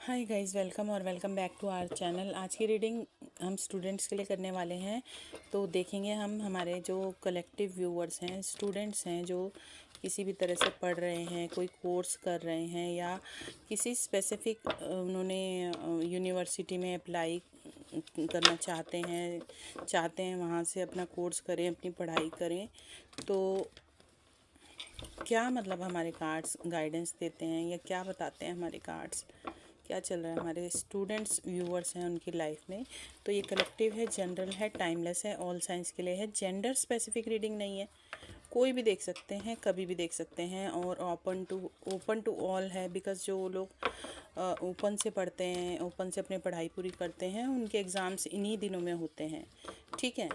हाय guys, welcome और welcome back to our channel. आज की रीडिंग हम स्टूडेंट्स के लिए करने वाले हैं। तो देखेंगे हम हमारे जो कलेक्टिव व्यूअर्स हैं, स्टूडेंट्स हैं जो किसी भी तरह से पढ़ रहे हैं, कोई कोर्स कर रहे हैं या किसी स्पेसिफिक उन्होंने यूनिवर्सिटी में अप्लाई करना चाहते हैं वहाँ से अपना कोर्स करें, अपनी पढ़ाई करें। तो क्या मतलब हमारे कार्ड्स गाइडेंस देते हैं या क्या बताते हैं हमारे कार्ड्स, क्या चल रहा है हमारे स्टूडेंट्स व्यूअर्स हैं उनकी लाइफ में। तो ये कलेक्टिव है, जनरल है, टाइमलेस है, ऑल साइंस के लिए है, जेंडर स्पेसिफिक रीडिंग नहीं है। कोई भी देख सकते हैं, कभी भी देख सकते हैं, और ओपन टू ऑल है। बिकॉज जो लोग ओपन से पढ़ते हैं, ओपन से अपनी पढ़ाई पूरी करते हैं, उनके एग्ज़ाम्स इन्हीं दिनों में होते हैं। ठीक है,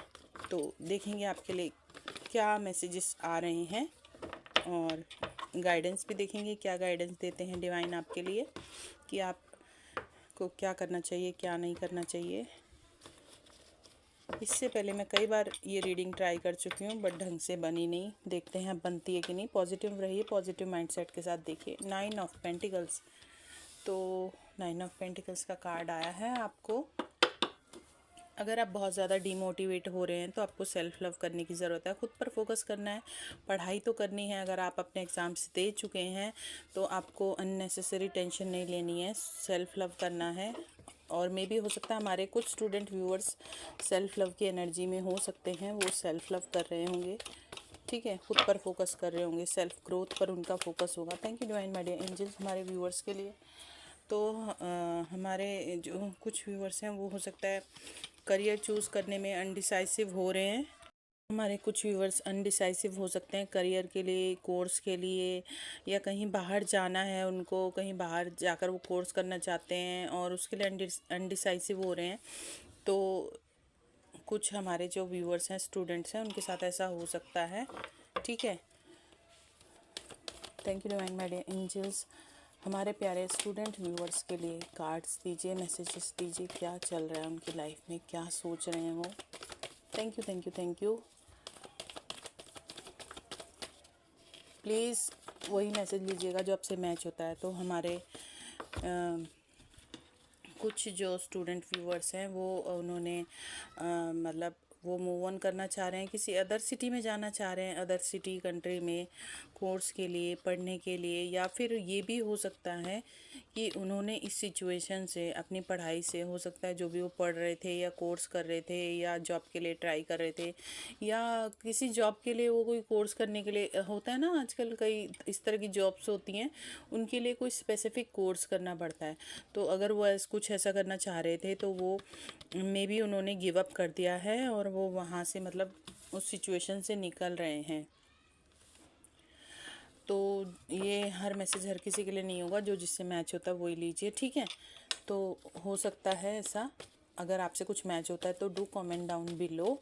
तो देखेंगे आपके लिए क्या मैसेजेस आ रहे हैं और गाइडेंस भी देखेंगे, क्या गाइडेंस देते हैं डिवाइन आपके लिए कि आपको क्या करना चाहिए, क्या नहीं करना चाहिए। इससे पहले मैं कई बार ये रीडिंग ट्राई कर चुकी हूँ बट ढंग से बनी नहीं। देखते हैं अब बनती है कि नहीं। पॉजिटिव रहिए, पॉजिटिव माइंडसेट के साथ देखिए। 9 ऑफ पेंटिकल्स। तो 9 ऑफ पेंटिकल्स का कार्ड आया है आपको। अगर आप बहुत ज़्यादा डीमोटिवेट हो रहे हैं तो आपको सेल्फ़ लव करने की ज़रूरत है, खुद पर फोकस करना है, पढ़ाई तो करनी है। अगर आप अपने एग्ज़ाम्स दे चुके हैं तो आपको अननेसेसरी टेंशन नहीं लेनी है, सेल्फ़ लव करना है। और मे भी हो सकता है हमारे कुछ स्टूडेंट व्यूअर्स सेल्फ़ लव की एनर्जी में हो सकते हैं, वो सेल्फ़ लव कर रहे होंगे। ठीक है, खुद पर फोकस कर रहे होंगे, सेल्फ ग्रोथ पर उनका फोकस होगा। Thank you divine my dear angels हमारे व्यूअर्स के लिए। तो हमारे जो कुछ व्यूअर्स हैं वो हो सकता है करियर चूज़ करने में अनडिसाइसिव हो रहे हैं। हमारे कुछ व्यूअर्स अनडिसाइसिव हो सकते हैं करियर के लिए, कोर्स के लिए, या कहीं बाहर जाना है उनको, कहीं बाहर जाकर वो कोर्स करना चाहते हैं और उसके लिए अनडिसाइसिव हो रहे हैं। तो कुछ हमारे जो व्यूअर्स हैं, स्टूडेंट्स हैं, उनके साथ ऐसा हो सकता है। ठीक है, thank you divine my dear angels हमारे प्यारे स्टूडेंट व्यूअर्स के लिए कार्ड्स दीजिए, मैसेजेस दीजिए, क्या चल रहा है उनकी लाइफ में, क्या सोच रहे हैं वो। Thank you, thank you, thank you. Please वही मैसेज लीजिएगा जो आपसे मैच होता है। तो हमारे कुछ जो स्टूडेंट व्यूअर्स हैं वो उन्होंने मतलब वो मूव ऑन करना चाह रहे हैं, किसी अदर सिटी में जाना चाह रहे हैं, अदर सिटी कंट्री में कोर्स के लिए, पढ़ने के लिए। या फिर ये भी हो सकता है कि उन्होंने इस सिचुएशन से, अपनी पढ़ाई से, हो सकता है जो भी वो पढ़ रहे थे या कोर्स कर रहे थे या जॉब के लिए ट्राई कर रहे थे या किसी जॉब के लिए वो कोई कोर्स करने के लिए, होता है ना आजकल कई इस तरह की जॉब्स होती हैं, उनके लिए कोई स्पेसिफिक कोर्स करना पड़ता है। तो अगर वो कुछ ऐसा करना चाह रहे थे तो वो मे बी उन्होंने गिव अप कर दिया है और वो वहाँ से मतलब उस सिचुएशन से निकल रहे हैं। तो ये हर मैसेज हर किसी के लिए नहीं होगा, जो जिससे मैच होता है वही लीजिए। ठीक है, तो हो सकता है ऐसा। अगर आपसे कुछ मैच होता है तो डू कमेंट डाउन बिलो।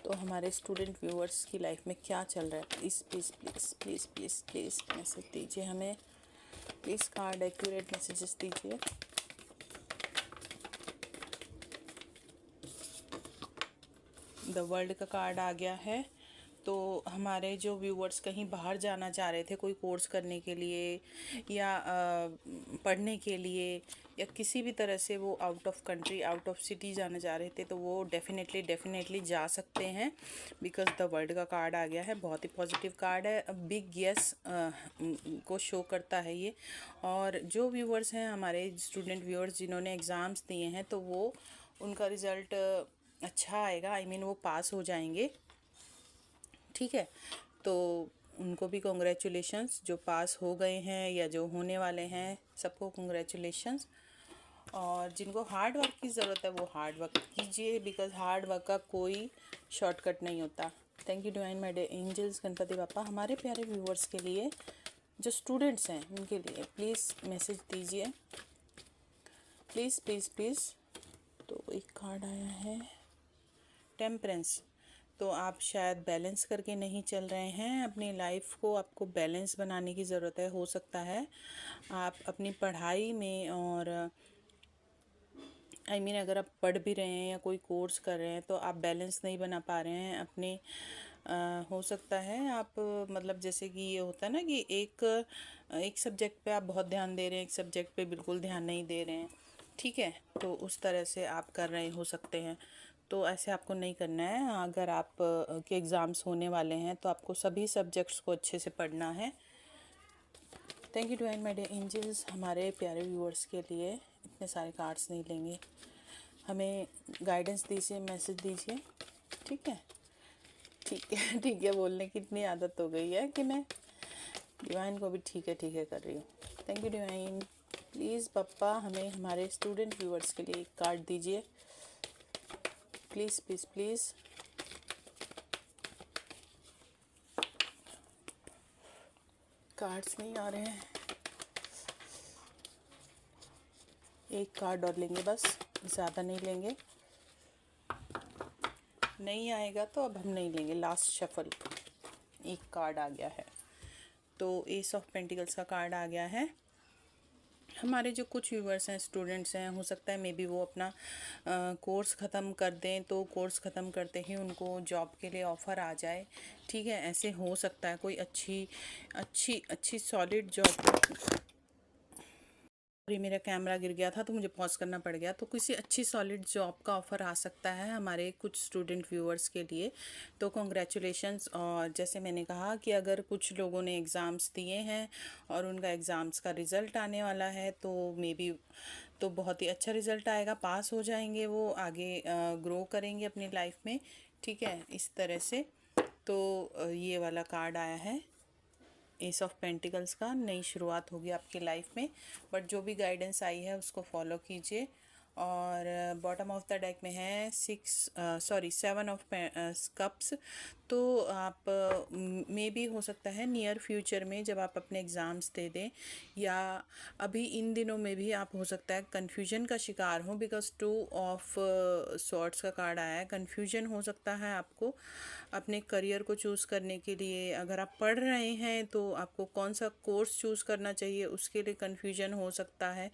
तो हमारे स्टूडेंट व्यूअर्स की लाइफ में क्या चल रहा है, please please please please please please message दीजिए हमें। प्लीज़ कार्ड एक्यूरेट मैसेजेस दीजिए। द वर्ल्ड का कार्ड आ गया है। तो हमारे जो व्यूअर्स कहीं बाहर जाना चाह रहे थे कोई कोर्स करने के लिए या पढ़ने के लिए या किसी भी तरह से वो out of country, out of city जाना चाह रहे थे, तो वो डेफिनेटली जा सकते हैं। बिकॉज द वर्ल्ड का कार्ड आ गया है, बहुत ही पॉजिटिव कार्ड है। बिग यस को शो करता है ये। और जो व्यूअर्स हैं हमारे स्टूडेंट व्यूअर्स जिन्होंने एग्ज़ाम्स दिए हैं, तो वो उनका रिज़ल्ट अच्छा आएगा। आई मीन वो पास हो जाएंगे। ठीक है, तो उनको भी कॉन्ग्रेचुलेशंस, जो पास हो गए हैं या जो होने वाले हैं, सबको कॉन्ग्रेचुलेशंस। और जिनको हार्ड वर्क की ज़रूरत है वो हार्ड वर्क कीजिए, बिकॉज हार्ड वर्क का कोई शॉर्टकट नहीं होता। Thank you divine my dear angels, Ganpati पापा हमारे प्यारे व्यूअर्स के लिए, जो स्टूडेंट्स हैं उनके लिए प्लीज़ मैसेज दीजिए, प्लीज़ प्लीज़ प्लीज़। तो एक कार्ड आया है टेम्परेंस। तो आप शायद बैलेंस करके नहीं चल रहे हैं अपनी लाइफ को, आपको बैलेंस बनाने की ज़रूरत है। हो सकता है आप अपनी पढ़ाई में और अगर आप पढ़ भी रहे हैं या कोई कोर्स कर रहे हैं तो आप बैलेंस नहीं बना पा रहे हैं अपने हो सकता है आप मतलब जैसे कि ये होता है ना कि एक सब्जेक्ट पे आप बहुत ध्यान दे रहे हैं, एक सब्जेक्ट पे बिल्कुल ध्यान नहीं दे रहे हैं, ठीक है। तो उस तरह से आप कर रहे हो सकते हैं। तो ऐसे आपको नहीं करना है। अगर आप के एग्ज़ाम्स होने वाले हैं तो आपको सभी सब्जेक्ट्स को अच्छे से पढ़ना है। Thank you divine my dear angels. हमारे प्यारे व्यूअर्स के लिए इतने सारे कार्ड्स नहीं लेंगे, हमें गाइडेंस दीजिए, मैसेज दीजिए, ठीक है। ठीक है ठीक है बोलने की इतनी आदत हो गई है कि मैं डिवाइन को भी ठीक है कर रही हूँ। Thank you divine. प्लीज़ पप्पा हमें हमारे स्टूडेंट व्यूअर्स के लिए एक कार्ड दीजिए, प्लीज़ प्लीज़ प्लीज़। कार्ड्स नहीं आ रहे हैं, एक कार्ड और लेंगे बस, ज़्यादा नहीं लेंगे। नहीं आएगा तो अब हम नहीं लेंगे। लास्ट शफल, एक कार्ड आ गया है, तो एस ऑफ पेंटिकल्स का कार्ड आ गया है। हमारे जो कुछ व्यूवर्स हैं, स्टूडेंट्स हैं, हो सकता है मे बी वो अपना कोर्स ख़त्म कर दें, तो कोर्स ख़त्म करते ही उनको जॉब के लिए ऑफ़र आ जाए, ठीक है। ऐसे हो सकता है कोई अच्छी अच्छी अच्छी सॉलिड जॉब। ये मेरा कैमरा गिर गया था तो मुझे पॉज करना पड़ गया। तो किसी अच्छी सॉलिड जॉब का ऑफ़र आ सकता है हमारे कुछ स्टूडेंट व्यूअर्स के लिए, तो कॉन्ग्रेचुलेशंस। और जैसे मैंने कहा कि अगर कुछ लोगों ने एग्ज़ाम्स दिए हैं और उनका एग्ज़ाम्स का रिज़ल्ट आने वाला है, तो मे बी तो बहुत ही अच्छा रिज़ल्ट आएगा, पास हो जाएंगे, वो आगे ग्रो करेंगे अपनी लाइफ में, ठीक है, इस तरह से। तो ये वाला कार्ड आया है एस ऑफ पेंटिकल्स का। नई शुरुआत होगी आपकी लाइफ में, बट जो भी गाइडेंस आई है उसको फॉलो कीजिए। और बॉटम ऑफ द डेक में है 7 ऑफ कप्स। तो आप मे भी हो सकता है नियर फ्यूचर में जब आप अपने एग्ज़ाम्स दे दें, या अभी इन दिनों में भी आप हो सकता है कन्फ्यूजन का शिकार हो, बिकॉज 2 ऑफ सॉर्ड्स का कार्ड आया है। कन्फ्यूजन हो सकता है आपको अपने करियर को चूज़ करने के लिए। अगर आप पढ़ रहे हैं तो आपको कौन सा कोर्स चूज़ करना चाहिए उसके लिए कन्फ्यूजन हो सकता है,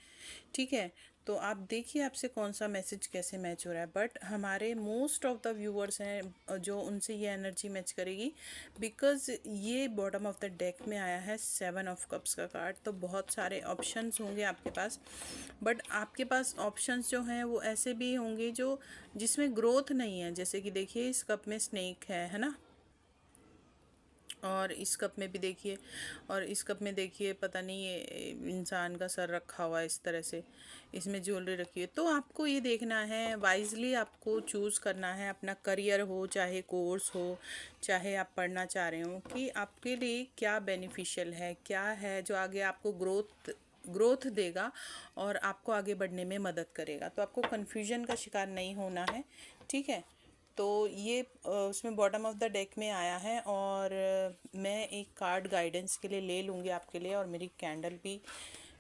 ठीक है। तो आप देखिए आपसे कौन सा मैसेज कैसे मैच हो रहा है। बट हमारे मोस्ट ऑफ द व्यूअर्स हैं जो उनसे ये एनर्जी मैच करेगी, बिकॉज़ ये बॉटम ऑफ द डेक में आया है 7 ऑफ कप्स का कार्ड। तो बहुत सारे ऑप्शंस होंगे आपके पास, बट आपके पास ऑप्शंस जो हैं वो ऐसे भी होंगे जो जिसमें ग्रोथ नहीं है। जैसे कि देखिए इस कप में स्नेक है ना, और इस कप में भी देखिए, और इस कप में देखिए पता नहीं ये इंसान का सर रखा हुआ है इस तरह से, इसमें ज्वेलरी रखी है। तो आपको ये देखना है, वाइजली आपको चूज़ करना है। अपना करियर हो, चाहे कोर्स हो, चाहे आप पढ़ना चाह रहे हो, कि आपके लिए क्या बेनिफिशियल है, क्या है जो आगे आपको ग्रोथ देगा और आपको आगे बढ़ने में मदद करेगा। तो आपको कन्फ्यूजन का शिकार नहीं होना है, ठीक है। तो ये उसमें बॉटम ऑफ द डेक में आया है। और मैं एक कार्ड गाइडेंस के लिए ले लूँगी आपके लिए, और मेरी कैंडल भी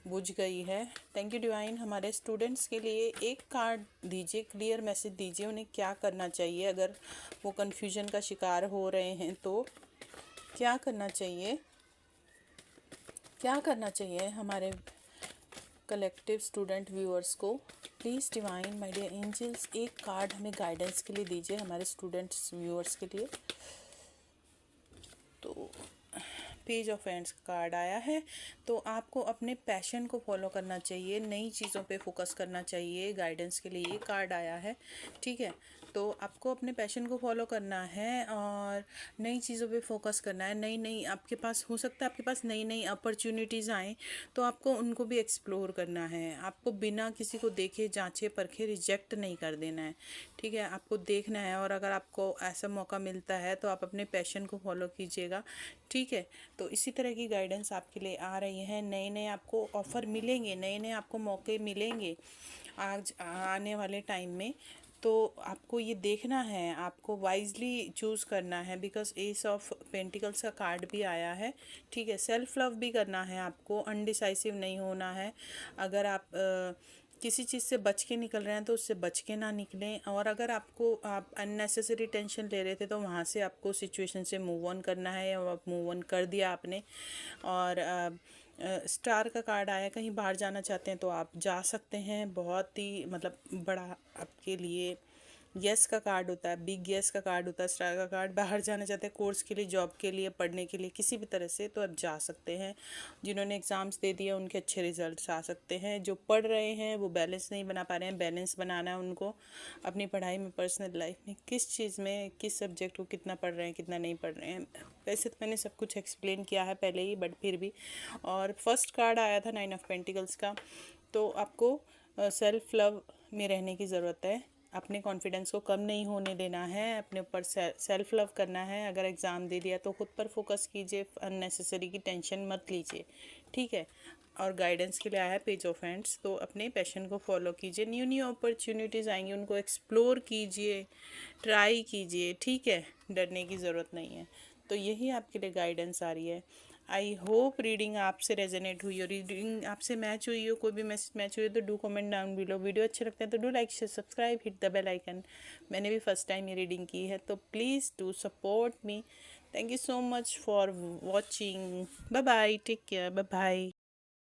बुझ गई है। Thank you divine. हमारे स्टूडेंट्स के लिए एक कार्ड दीजिए, क्लियर मैसेज दीजिए, उन्हें क्या करना चाहिए अगर वो कन्फ्यूजन का शिकार हो रहे हैं। तो क्या करना चाहिए, क्या करना चाहिए हमारे कलेक्टिव स्टूडेंट व्यूअर्स को। Please divine my dear angels, एक कार्ड हमें गाइडेंस के लिए दीजिए हमारे स्टूडेंट्स व्यूअर्स के लिए। तो पेज ऑफ एंड्स कार्ड आया है। तो आपको अपने पैशन को फॉलो करना चाहिए, नई चीज़ों पे फोकस करना चाहिए, गाइडेंस के लिए ये कार्ड आया है, ठीक है। तो आपको अपने पैशन को फॉलो करना है और नई चीज़ों पे फोकस करना है। नई नई आपके पास हो सकता है, आपके पास नई नई अपॉर्चुनिटीज़ आएँ, तो आपको उनको भी एक्सप्लोर करना है। आपको बिना किसी को देखे जांचे परखे रिजेक्ट नहीं कर देना है, ठीक है। आपको देखना है, और अगर आपको ऐसा मौका मिलता है तो आप अपने पैशन को फॉलो कीजिएगा, ठीक है। तो इसी तरह की गाइडेंस आपके लिए आ रही है। नए नए आपको ऑफ़र मिलेंगे, नए नए आपको मौके मिलेंगे आज आने वाले टाइम में। तो आपको ये देखना है, आपको वाइजली चूज़ करना है, बिकॉज एस ऑफ पेंटिकल्स का कार्ड भी आया है, ठीक है। सेल्फ लव भी करना है आपको, अनडिसाइसिव नहीं होना है। अगर आप किसी चीज़ से बच के निकल रहे हैं तो उससे बच के ना निकलें। और अगर आप अननेसेसरी टेंशन ले रहे थे तो वहाँ से आपको सिचुएशन से मूव ऑन करना है, या आप मूव ऑन कर दिया आपने। और स्टार का कार्ड आया, कहीं बाहर जाना चाहते हैं तो आप जा सकते हैं। बहुत ही मतलब बड़ा आपके लिए यस का कार्ड होता है, बिग यस का कार्ड होता है, स्टार का कार्ड। बाहर जाना चाहते हैं कोर्स के लिए, जॉब के लिए, पढ़ने के लिए, किसी भी तरह से, तो आप जा सकते हैं। जिन्होंने एग्ज़ाम्स दे दिया उनके अच्छे रिजल्ट्स आ सकते हैं। जो पढ़ रहे हैं वो बैलेंस नहीं बना पा रहे हैं, बैलेंस बनाना है उनको अपनी पढ़ाई में, पर्सनल लाइफ में, किस चीज़ में, किस सब्जेक्ट को कितना पढ़ रहे हैं, कितना नहीं पढ़ रहे हैं। वैसे तो मैंने सब कुछ एक्सप्लेन किया है पहले ही, बट फिर भी। और फर्स्ट कार्ड आया था 9 ऑफ पेंटिकल्स का। तो आपको सेल्फ लव में रहने की ज़रूरत है। अपने कॉन्फिडेंस को कम नहीं होने देना है, अपने ऊपर सेल्फ लव करना है। अगर एग्ज़ाम दे दिया तो खुद पर फोकस कीजिए, अननेसेसरी की टेंशन मत लीजिए, ठीक है। और गाइडेंस के लिए आया है पेज ऑफ हैंड्स। तो अपने पैशन को फॉलो कीजिए, न्यू न्यू अपॉर्चुनिटीज़ आएंगी, उनको एक्सप्लोर कीजिए, ट्राई कीजिए, ठीक है। डरने की ज़रूरत नहीं है। तो यही आपके लिए गाइडेंस आ रही है। आई होप रीडिंग आपसे रेजोनेट हुई हो, रीडिंग आपसे मैच हुई हो, कोई भी मैसेज मैच हुई हो तो do comment down below. Video अच्छे लगते हैं तो do like share subscribe, hit the bell icon. मैंने भी फर्स्ट टाइम ये रीडिंग की है, तो please do support me. Thank you so much for watching. Bye bye, take care, bye bye.